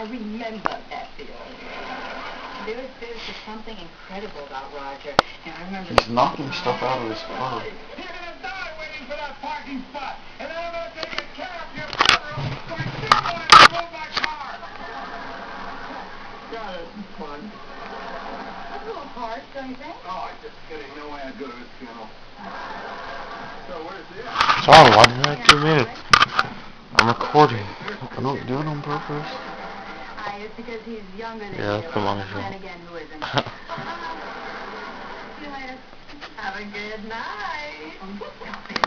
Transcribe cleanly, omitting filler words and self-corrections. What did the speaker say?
I remember that feeling. There's just something incredible about Roger. And I remember he's knocking stuff out of his car. You're gonna die waiting for that parking spot, and then I'm gonna take a cab to your bedroom so I still want to move my car. That was fun. That's a little harsh, don't you think? Oh, I'm just kidding. No way I'd go to his funeral. So where's this? Sorry, why did I have 2 minutes? I'm recording. I don't do it on purpose. It's because he's younger than you. Yeah, come on, And then again, who isn't? See you later. Have a good night.